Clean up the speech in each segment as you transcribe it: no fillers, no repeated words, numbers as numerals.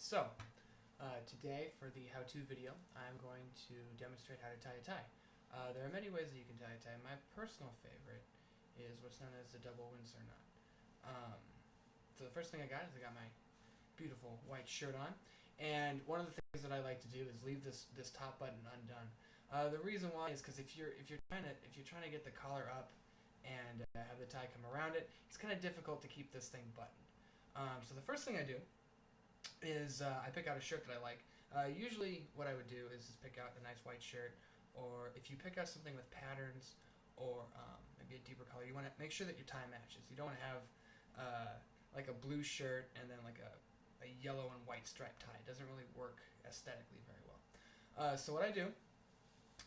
Today for the how-to video, I'm going to demonstrate how to tie a tie. There are many ways that you can tie a tie. My personal favorite is what's known as the double Windsor knot. So the first thing I got is I got my beautiful white shirt on, and one of the things that I like to do is leave this top button undone. The reason why is because if you're trying to get the collar up and have the tie come around it, it's kind of difficult to keep this thing buttoned. So the first thing I do is I pick out a shirt that I like. Usually what I would do is just pick out a nice white shirt, or if you pick out something with patterns or maybe a deeper color, you want to make sure that your tie matches. You don't want to have like a blue shirt and then like a yellow and white striped tie. It doesn't really work aesthetically very well. So what I do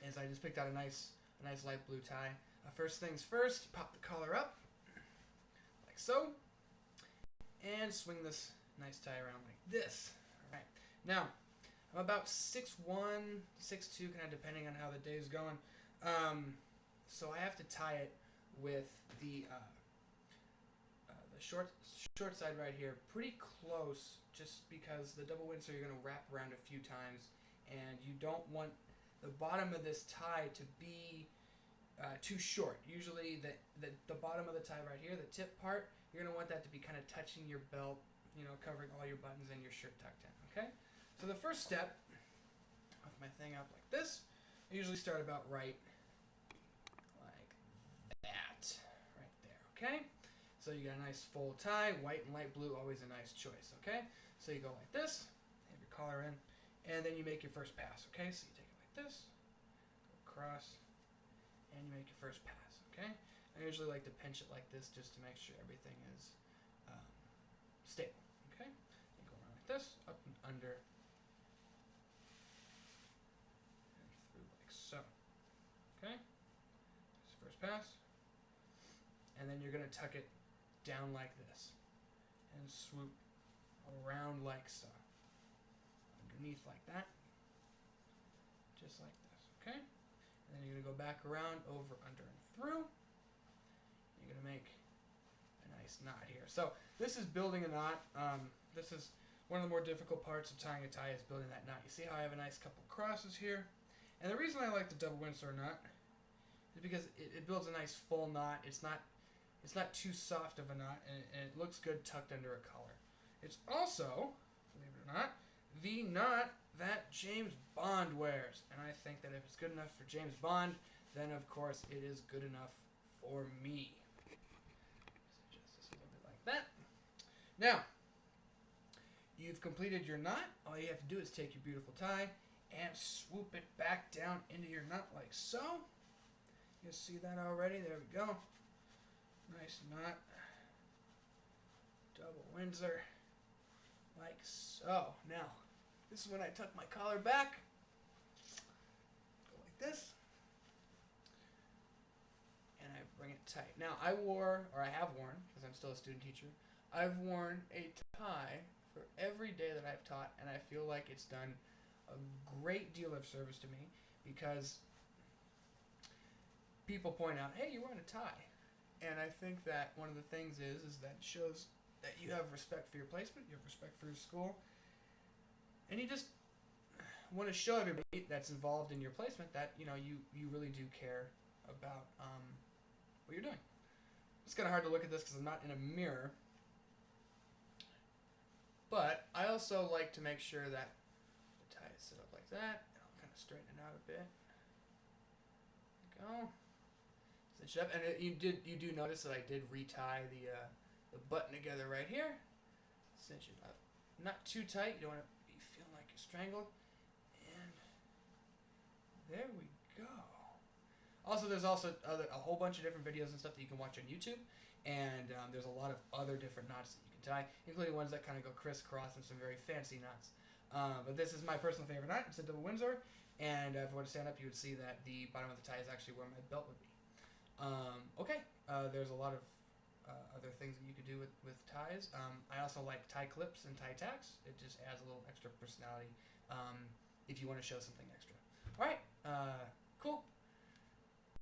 is I just picked out a nice light blue tie. First things first, pop the collar up like so, and swing this nice tie around like this. All right. Now, I'm about 6'1", 6'2", kind of depending on how the day is going. So I have to tie it with the short side right here, pretty close, just because the double Windsor you're going to wrap around a few times, and you don't want the bottom of this tie to be too short. Usually the bottom of the tie right here, the tip part, you're going to want that to be kind of touching your belt, covering all your buttons and your shirt tucked in, okay? So the first step, with my thing up like this, I usually start about right like that, right there, okay? So you got a nice full tie, white and light blue, always a nice choice, okay? So you go like this, have your collar in, and then you make your first pass, okay? So you take it like this, go across, and you make your first pass, okay? I usually like to pinch it like this just to make sure everything is stable, okay? You go around like this, up and under, and through like so, okay? This is first pass, and then you're going to tuck it down like this, and swoop around like so, underneath like that, just like this, okay? And then you're going to go back around, over, under, and through. You're going to make a nice knot here. So this is building a knot. This is one of the more difficult parts of tying a tie, is building that knot. You see how I have a nice couple crosses here? And the reason I like the double Windsor knot is because it builds a nice full knot. It's not too soft of a knot, and it looks good tucked under a collar. It's also, believe it or not, the knot that James Bond wears. And I think that if it's good enough for James Bond, then of course it is good enough for me. So just this a little bit like that. Now, you've completed your knot. All you have to do is take your beautiful tie and swoop it back down into your knot like so. You see that already? There we go. Nice knot. Double Windsor. Like so. Now, this is when I tuck my collar back. Go like this. And I bring it tight. Now, I have worn, because I'm still a student teacher, I've worn a tie for every day that I've taught, and I feel like it's done a great deal of service to me, because people point out, hey, you're wearing a tie. And I think that one of the things is that it shows that you have respect for your placement, you have respect for your school, and you just want to show everybody that's involved in your placement that you really do care about what you're doing. It's kind of hard to look at this because I'm not in a mirror, but I also like to make sure that the tie is set up like that, and I'll kind of straighten it out a bit. There we go. Cinch it up, and you do notice that I did retie the button together right here. Cinch it up, not too tight. You don't want to be feeling like you're strangled. And there we go. Also, there's also a whole bunch of different videos and stuff that you can watch on YouTube, and there's a lot of other different knots that you can tie, including ones that kind of go crisscross and some very fancy knots. But this is my personal favorite knot. It's a double Windsor, and if I were to stand up, you would see that the bottom of the tie is actually where my belt would be. Okay, there's a lot of other things that you could do with ties. I also like tie clips and tie tacks. It just adds a little extra personality if you want to show something extra. All right, cool.